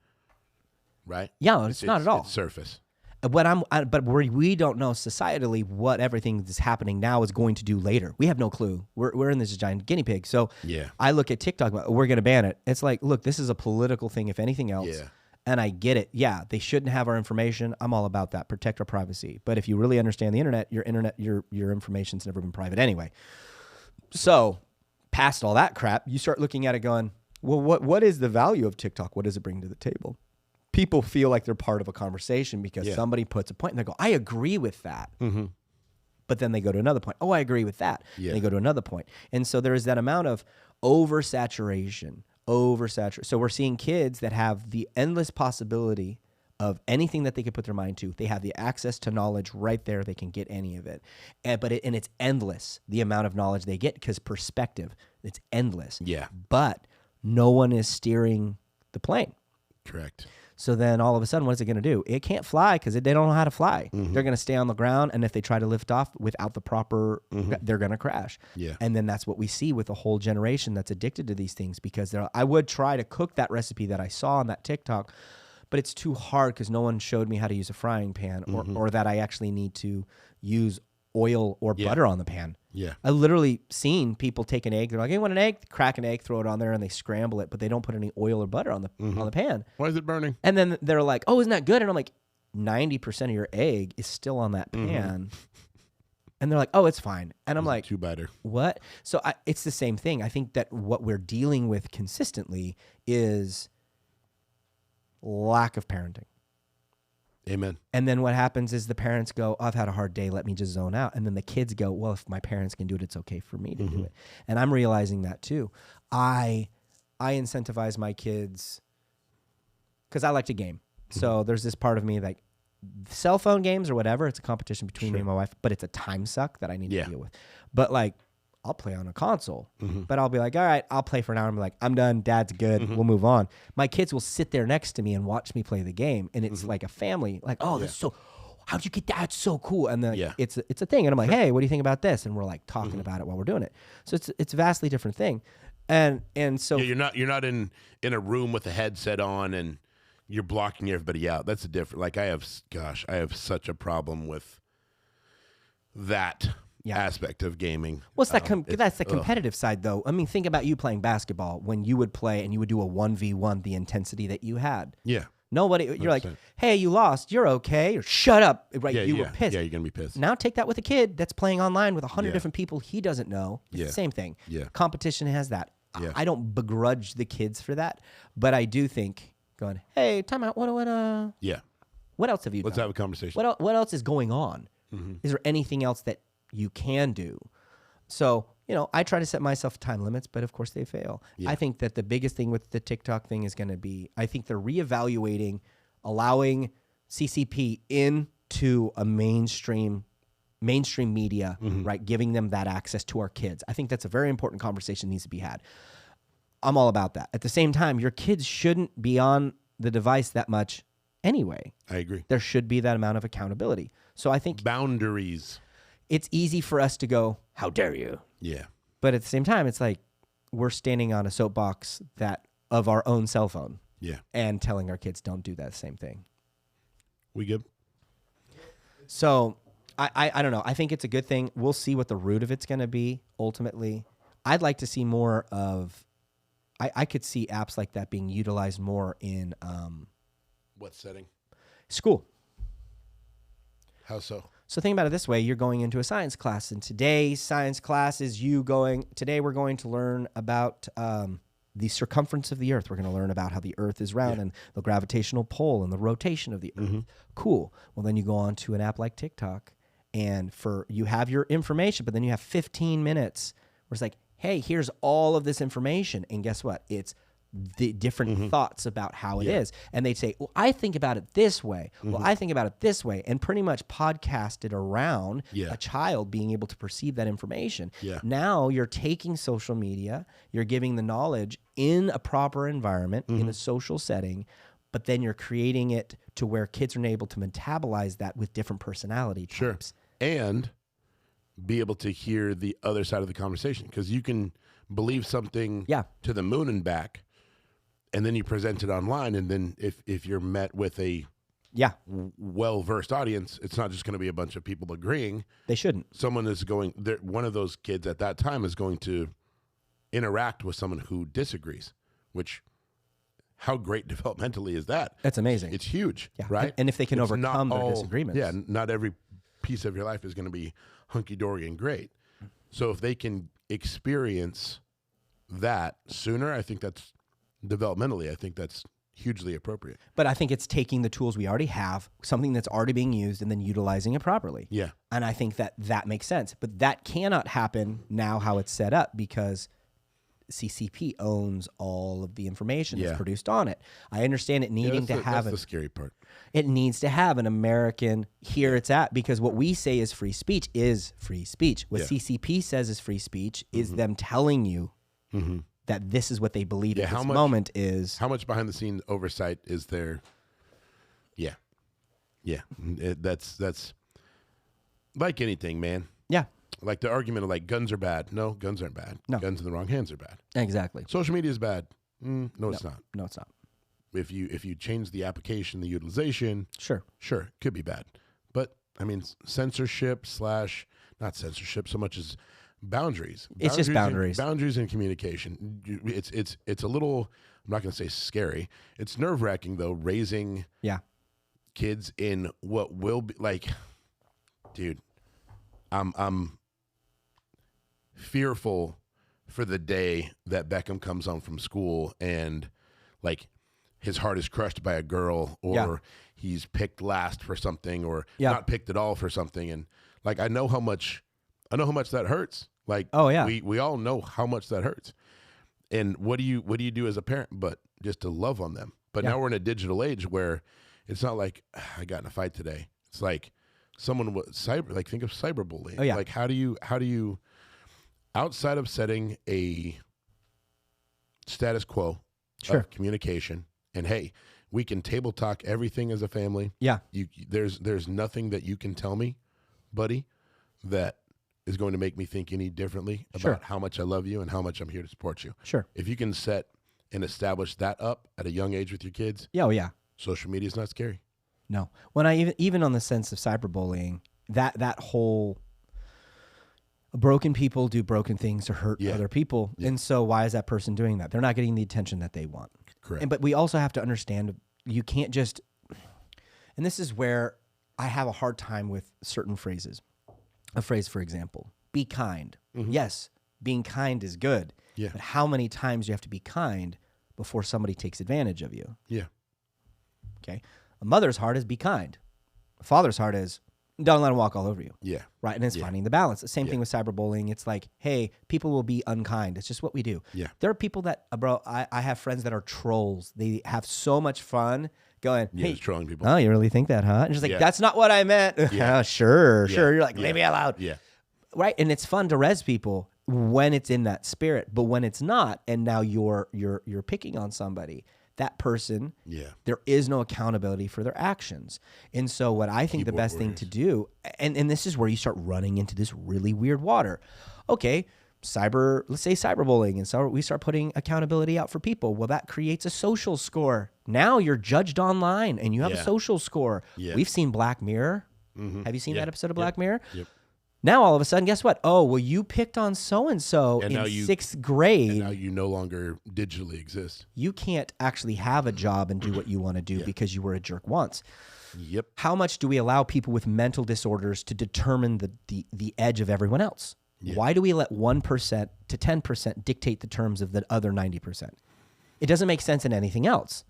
right? Yeah, it's not at all. It's surface. But we don't know societally what everything that's happening now is going to do later. We have no clue. We're in this giant guinea pig. So Yeah. I look at TikTok. We're going to ban it. It's like, look, this is a political thing, if anything else. Yeah. And I get it. Yeah, they shouldn't have our information. I'm all about that. Protect our privacy. But if you really understand the internet, your information's never been private anyway. So past all that crap, you start looking at it going, well, what is the value of TikTok? What does it bring to the table? People feel like they're part of a conversation because somebody puts a point and they go, I agree with that. Mm-hmm. But then they go to another point. Oh, I agree with that. Yeah. They go to another point. And so there is that amount of oversaturation. So we're seeing kids that have the endless possibility of anything that they could put their mind to. They have the access to knowledge right there. They can get any of it. And it's endless, the amount of knowledge they get, because perspective, it's endless. Yeah. But no one is steering the plane. Correct. So then all of a sudden, what is it going to do? It can't fly because they don't know how to fly. Mm-hmm. They're going to stay on the ground, and if they try to lift off without the proper, they're going to crash. Yeah. And then that's what we see with a whole generation that's addicted to these things, because I would try to cook that recipe that I saw on that TikTok, but it's too hard because no one showed me how to use a frying pan or that I actually need to use oil or butter on the pan. Yeah. I literally seen people take an egg. They're like, hey, want an egg? Crack an egg, throw it on there, and they scramble it, but they don't put any oil or butter on the pan. Why is it burning? And then they're like, oh, isn't that good? And I'm like, 90% of your egg is still on that pan. And they're like, oh, it's fine. And I'm like, two-biter. What? So it's the same thing. I think that what we're dealing with consistently is lack of parenting. Amen. And then what happens is the parents go, oh, I've had a hard day, let me just zone out. And then the kids go, well, if my parents can do it, it's okay for me to do it. And I'm realizing that too. I incentivize my kids because I like to game. So there's this part of me like cell phone games or whatever, it's a competition between me and my wife, but it's a time suck that I need to deal with. But like, I'll play on a console, but I'll be like, all right, I'll play for an hour. I'm like, I'm done. Dad's good. We'll move on. My kids will sit there next to me and watch me play the game. And it's like a family, like, oh, this is so, how'd you get that? It's so cool. And then it's a thing. And I'm like, hey, what do you think about this? And we're like talking about it while we're doing it. So it's a vastly different thing. And so you're not in a room with a headset on and you're blocking everybody out. That's a different, like I have such a problem with that aspect of gaming. What's that? That's the competitive side, though. I mean, think about you playing basketball when you would play and you would do a 1v1, the intensity that you had. Yeah. Nobody, you're like, hey, you lost. You're okay. Or shut up. Right? Yeah, you were pissed. Yeah, you're going to be pissed. Now take that with a kid that's playing online with 100 different people he doesn't know. It's the same thing. Yeah. Competition has that. Yeah. I don't begrudge the kids for that, but I do think going, hey, time out. What else have you Let's done? have a conversation. What else is going on? Is there anything else that you can do? So, I try to set myself time limits, but of course they fail. Yeah. I think that the biggest thing with the TikTok thing is going to be, I think they're reevaluating allowing CCP into a mainstream media, right? Giving them that access to our kids. I think that's a very important conversation that needs to be had. I'm all about that. At the same time, your kids shouldn't be on the device that much anyway. I agree. There should be that amount of accountability. So I think boundaries. It's easy for us to go, how dare you? Yeah. But at the same time, it's like we're standing on a soapbox of our own cell phone. Yeah. And telling our kids don't do that same thing. We good? So I don't know. I think it's a good thing. We'll see what the root of it's going to be ultimately. I'd like to see more of, I could see apps like that being utilized more in what setting? School. How so? So think about it this way. You're going into a science class, and today's science class is today we're going to learn about the circumference of the Earth. We're going to learn about how the Earth is round and the gravitational pull and the rotation of the Earth. Cool. Well, then you go on to an app like TikTok, and you have your information, but then you have 15 minutes where it's like, hey, here's all of this information. And guess what? It's the different thoughts about how it is. And they'd say, well, I think about it this way. Well, I think about it this way. And pretty much podcasted around a child being able to perceive that information. Yeah. Now you're taking social media, you're giving the knowledge in a proper environment, in a social setting, but then you're creating it to where kids are able to metabolize that with different personality types. And be able to hear the other side of the conversation, because you can believe something to the moon and back, and then you present it online, and then if you're met with a well-versed audience, it's not just going to be a bunch of people agreeing. They shouldn't. Someone is one of those kids at that time is going to interact with someone who disagrees, which, how great developmentally is that? That's amazing. It's huge, right? And if they can overcome their disagreements. Yeah, not every piece of your life is going to be hunky-dory and great. So if they can experience that sooner, I think that's developmentally, I think that's hugely appropriate. But I think it's taking the tools we already have, something that's already being used, and then utilizing it properly. Yeah. And I think that makes sense. But that cannot happen now how it's set up, because CCP owns all of the information that's produced on it. I understand it needing to have that's the scary part. It needs to have an American, here it's at, because what we say is free speech is free speech. What CCP says is free speech is them telling you that this is what they believe at this moment is. How much behind the scenes oversight is there? Yeah. Yeah. That's like anything, man. Yeah. Like the argument of like guns are bad. No, guns aren't bad. No. Guns in the wrong hands are bad. Exactly. Social media is bad. No, it's not. No, it's not. If you change the application, the utilization, sure, could be bad. But I mean, censorship / not censorship so much as boundaries. It's just boundaries. Boundaries in communication. It's a little, I'm not going to say scary. It's nerve-wracking though, raising kids in what will be like, dude, I'm fearful for the day that Beckham comes home from school and like his heart is crushed by a girl, or he's picked last for something, or not picked at all for something. And like, I know how much that hurts. Like, we all know how much that hurts. And what do you do as a parent, but just to love on them? But now we're in a digital age where it's not like I got in a fight today. It's like someone think of cyberbullying. Oh, yeah. Like, how do you, outside of setting a status quo of communication, and hey, we can table talk everything as a family. Yeah. There's nothing that you can tell me, buddy, that is going to make me think any differently about how much I love you and how much I'm here to support you. Sure. If you can set and establish that up at a young age with your kids. Yeah, social media is not scary. No. When I even on the sense of cyberbullying, that whole broken people do broken things to hurt other people. Yeah. And so why is that person doing that? They're not getting the attention that they want. Correct. But we also have to understand, you can't just, and this is where I have a hard time with certain phrases. A phrase, for example, be kind. Yes, being kind is good. Yeah. But how many times you have to be kind before somebody takes advantage of you? Yeah. Okay. A mother's heart is be kind. A father's heart is don't let them walk all over you. Yeah. Right. And it's finding the balance. The same thing with cyberbullying. It's like, hey, people will be unkind. It's just what we do. Yeah. There are people that, bro, I have friends that are trolls. They have so much fun going, hey, trolling people. Oh, you really think that, huh? And just like, that's not what I meant. Yeah. Sure. You're like, leave me alone. Yeah. Right. And it's fun to res people when it's in that spirit. But when it's not, and now you're picking on somebody, that person, there is no accountability for their actions. And so what I think the best thing to do, and this is where you start running into this really weird water. Okay, let's say cyberbullying, and so we start putting accountability out for people. Well, that creates a social score. Now you're judged online, and you have a social score. Yeah. We've seen Black Mirror. Mm-hmm. Have you seen that episode of Black Mirror? Yep. Now, all of a sudden, guess what? Oh, well, you picked on so-and-so in 6th grade. And now you no longer digitally exist. You can't actually have a job and do what you want to do because you were a jerk once. Yep. How much do we allow people with mental disorders to determine the edge of everyone else? Yeah. Why do we let 1% to 10% dictate the terms of the other 90%? It doesn't make sense in anything else.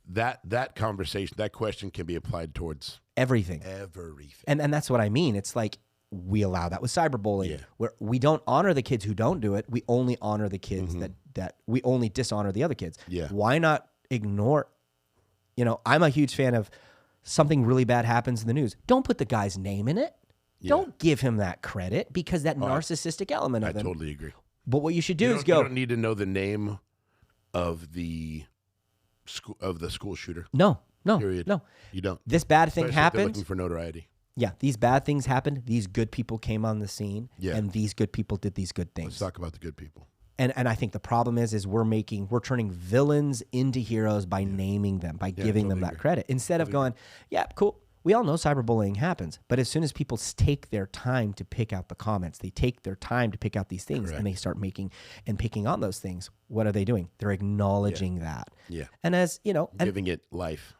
That conversation, that question can be applied towards everything. And that's what I mean. It's like, we allow that with cyberbullying, where we don't honor the kids who don't do it. We only honor the kids that we only dishonor the other kids. Yeah. Why not ignore? I'm a huge fan of something really bad happens in the news. Don't put the guy's name in it. Yeah. Don't give him that credit because that narcissistic element of him. I totally agree. But what you should do is go. You don't need to know the name of the school shooter. No. Period. No. You don't. This bad thing happened. They're looking for notoriety. Yeah, these bad things happened. These good people came on the scene, and these good people did these good things. Let's talk about the good people. And I think the problem is we're turning villains into heroes by naming them, by giving them that credit, instead of going, yeah, cool. We all know cyberbullying happens, but as soon as people take their time to pick out the comments, they take their time to pick out these things, and they start picking on those things. What are they doing? They're acknowledging that. Yeah. And as giving it life.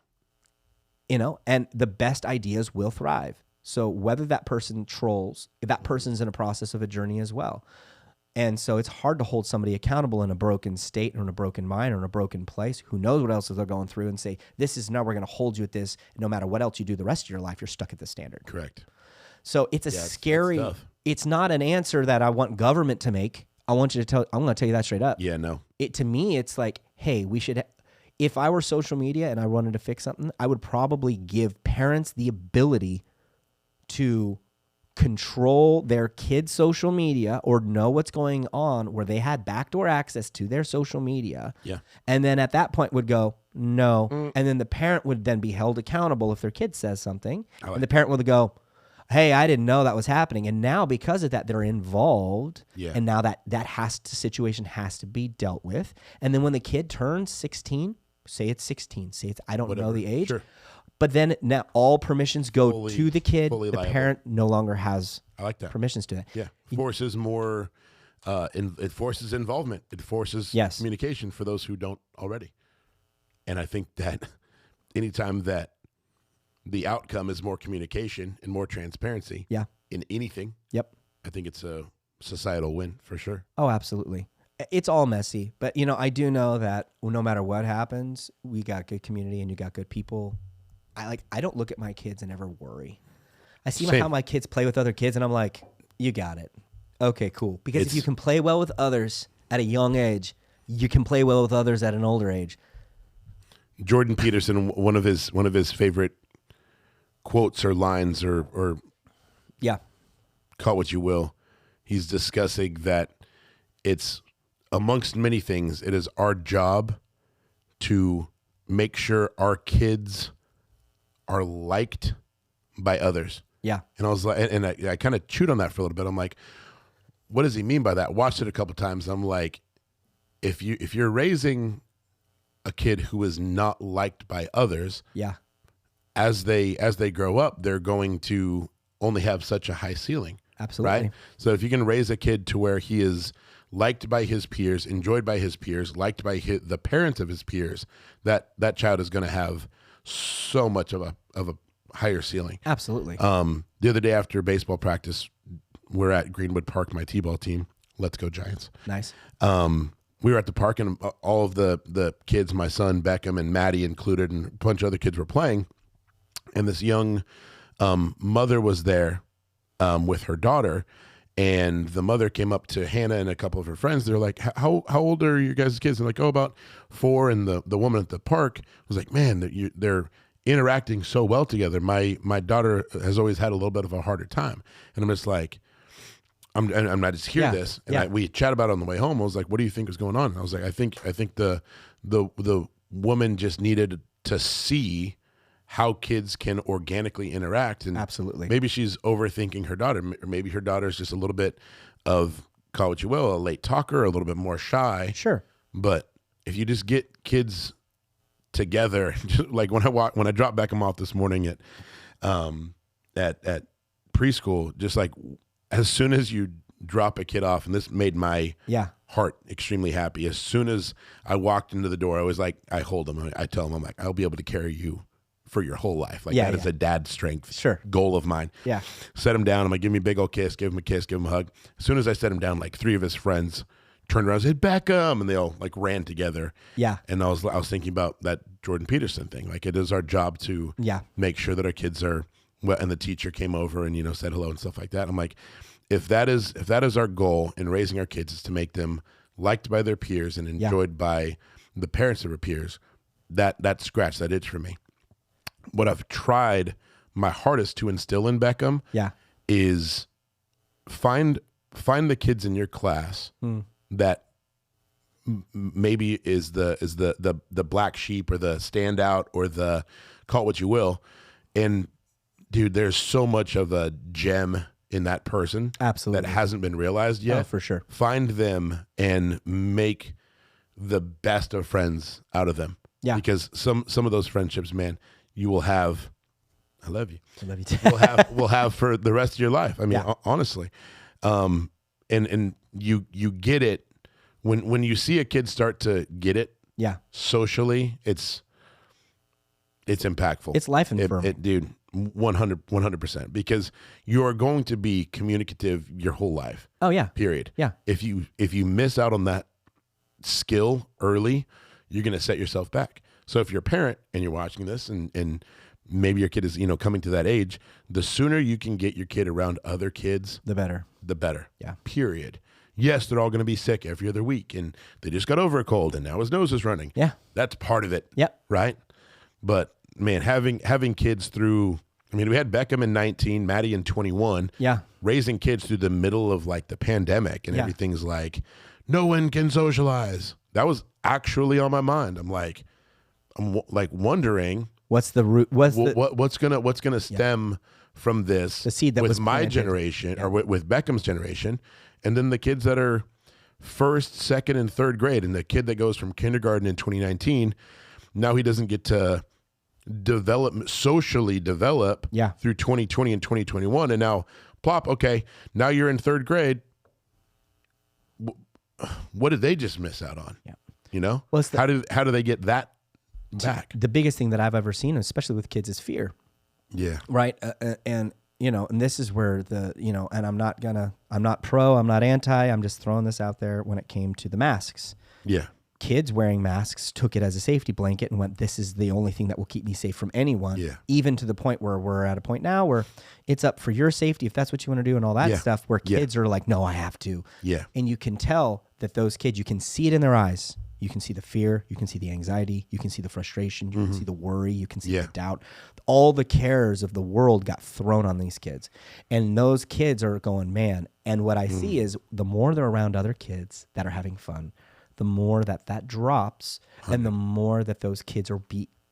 And the best ideas will thrive. So whether that person trolls, that person's in a process of a journey as well. And so it's hard to hold somebody accountable in a broken state or in a broken mind or in a broken place. Who knows what else they're going through, and say, we're going to hold you at this. No matter what else you do the rest of your life, you're stuck at this standard. Correct. So it's a scary, it's not an answer that I want government to make. I'm going to tell you that straight up. Yeah, no. To me, it's like, hey, we should... If I were social media and I wanted to fix something, I would probably give parents the ability to control their kids' social media or know what's going on, where they had backdoor access to their social media. Yeah. And then at that point would go, no. And then the parent would then be held accountable if their kid says something. And the parent would go, hey, I didn't know that was happening. And now because of that, they're involved. Yeah. And now that situation has to be dealt with. And then when the kid turns 16, say it's 16, I don't know the age. Sure. But then now all permissions go to the kid. The parent no longer has permissions to that. Yeah. Forces more, it forces involvement. It forces communication for those who don't already. And I think that anytime that the outcome is more communication and more transparency in anything, I think it's a societal win for sure. Oh, absolutely. It's all messy, but I do know that no matter what happens, we got good community and you got good people. I don't look at my kids and ever worry. I see how my kids play with other kids, and I'm like, you got it. Okay, cool. Because if you can play well with others at a young age, you can play well with others at an older age. Jordan Peterson, one of his favorite quotes or lines or call it what you will, he's discussing that it's, amongst many things, it is our job to make sure our kids are liked by others. Yeah. And I was like, and I kind of chewed on that for a little bit. I'm like, what does he mean by that? Watched it a couple times. I'm like, if you're raising a kid who is not liked by others, as they grow up, they're going to only have such a high ceiling. Absolutely. Right? So if you can raise a kid to where he is liked by his peers, enjoyed by his peers, liked by the parents of his peers, that child is going to have so much of a higher ceiling. Absolutely. The other day after baseball practice, we're at Greenwood Park, my t-ball team. Let's go Giants. Nice. We were at the park, and all of the kids, my son Beckham and Maddie included, and a bunch of other kids were playing. And this young mother was there with her daughter, and the mother came up to Hannah and a couple of her friends. They're like, "How old are your guys' kids?" They're like, "Oh, about 4." And the woman at the park was like, "Man, they're interacting so well together. My daughter has always had a little bit of a harder time." And I'm just like, I'm not just hear this, and we chat about it on the way home. I was like, "What do you think is going on?" And I was like, I think the woman just needed to see how kids can organically interact, and absolutely, maybe she's overthinking her daughter, or maybe her daughter is just a little bit of, call what you will, a late talker, a little bit more shy. Sure, but if you just get kids together, just like when I dropped Beckham off this morning at preschool, just like, as soon as you drop a kid off, and this made my heart extremely happy. As soon as I walked into the door, I was like, I hold him. I tell him, I'm like, I'll be able to carry you for your whole life. Like that is a dad strength goal of mine. Yeah. Set him down. I'm like, give me a big old kiss, give him a kiss, give him a hug. As soon as I set him down, like 3 of his friends turned around and said, Beckham, and they all like ran together. Yeah. And I was thinking about that Jordan Peterson thing. Like, it is our job to make sure that our kids are well, and the teacher came over and, said hello and stuff like that. I'm like, if that is our goal in raising our kids, is to make them liked by their peers and enjoyed by the parents of their peers, that scratched that itch for me. What I've tried my hardest to instill in Beckham is find the kids in your class that maybe is the black sheep or the standout or the, call it what you will. And dude, there's so much of a gem in that person that hasn't been realized yet. Oh, for sure. Find them and make the best of friends out of them. Yeah. Because some of those friendships, man, you will have. I love you. I love you too. we'll have for the rest of your life. I mean, honestly, and you get it when you see a kid start to get it. Yeah. Socially, it's impactful. It's life affirming. Dude, 100%, because you're going to be communicative your whole life. Oh yeah. Period. Yeah. If you miss out on that skill early, you're going to set yourself back. So if you're a parent and you're watching this and maybe your kid is, coming to that age, the sooner you can get your kid around other kids, the better. The better. Yeah. Period. Yes, they're all going to be sick every other week, and they just got over a cold and now his nose is running. Yeah. That's part of it. Yep. Right? But man, having kids through, we had Beckham in 19, Maddie in 21. Yeah. Raising kids through the middle of like the pandemic and everything's like, no one can socialize. That was actually on my mind. I'm like wondering what's the root, what's gonna stem from this, the seed that with was my planted. generation or with Beckham's generation, and then the kids that are first, second, and third grade, and the kid that goes from kindergarten in 2019, now he doesn't get to socially develop through 2020 and 2021, and now plop, okay, now you're in third grade. What did they just miss out on? Yeah. Well, how do they get that back? The biggest thing that I've ever seen, especially with kids, is fear. Yeah. Right. And this is where and I'm not pro, I'm not anti, I'm just throwing this out there when it came to the masks. Yeah. Kids wearing masks took it as a safety blanket and went, this is the only thing that will keep me safe from anyone. Yeah. Even to the point where we're at a point now where it's up for your safety if that's what you want to do and all that stuff, where kids are like, no, I have to. Yeah. And you can tell that those kids, you can see it in their eyes. You can see the fear, you can see the anxiety, you can see the frustration, you can see the worry, you can see the doubt. All the cares of the world got thrown on these kids. And those kids are going, man. And what I see is the more they're around other kids that are having fun, the more that drops, and the more that those kids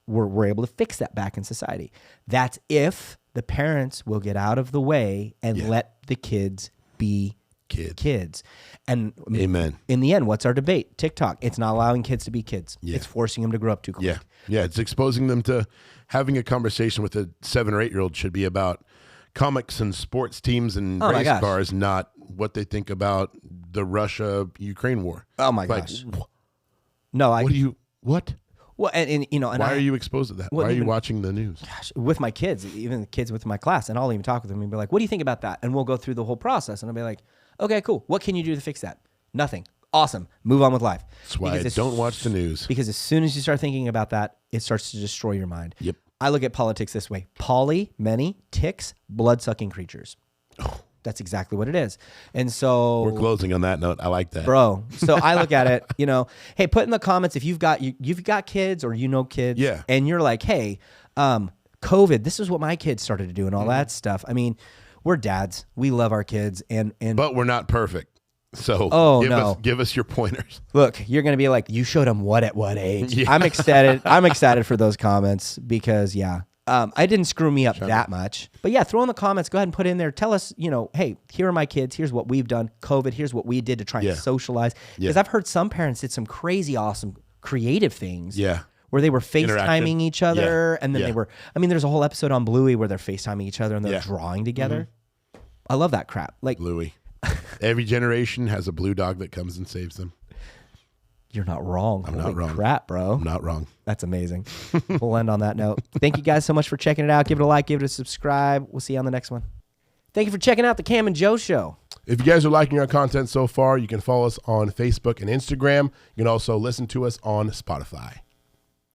we're able to fix that back in society. That's if the parents will get out of the way and let the kids be kids. And amen. In the end, what's our debate? TikTok. It's not allowing kids to be kids. Yeah. It's forcing them to grow up too quick. Yeah. Yeah. It's exposing them to having a conversation with a 7 or 8 year old should be about comics and sports teams and race cars, not what they think about the Russia-Ukraine war. Oh my gosh. No, what? Well, and why are you exposed to that? Why are you watching the news? Gosh, with my kids, even the kids with my class, and I'll even talk with them and be like, what do you think about that? And we'll go through the whole process, and I'll be like, Okay, cool. What can you do to fix that? Nothing. Awesome. Move on with life. That's why I don't watch the news. Because as soon as you start thinking about that, it starts to destroy your mind. Yep. I look at politics this way. Many, ticks, blood-sucking creatures. Oh. That's exactly what it is. And so we're closing on that note. I like that. Bro. So I look at it, hey, put in the comments if you've got kids or kids. Yeah. And you're like, hey, COVID, this is what my kids started to do and all that stuff. I mean, we're dads. We love our kids but we're not perfect. So give us your pointers. Look, you're going to be like, you showed them what at what age? Yeah. I'm excited for those comments because, I didn't screw me up that much. But yeah, throw in the comments. Go ahead and put in there. Tell us, hey, here are my kids. Here's what we've done. COVID, here's what we did to try and socialize. Because I've heard some parents did some crazy, awesome, creative things. Yeah. Where they were FaceTiming each other. And then there's a whole episode on Bluey where they're FaceTiming each other and they're drawing together. Mm-hmm. I love that crap. Like Bluey. Every generation has a blue dog that comes and saves them. You're not wrong. I'm not wrong. Crap, bro. I'm not wrong. That's amazing. We'll end on that note. Thank you guys so much for checking it out. Give it a like. Give it a subscribe. We'll see you on the next one. Thank you for checking out the Cam and Joe Show. If you guys are liking our content so far, you can follow us on Facebook and Instagram. You can also listen to us on Spotify.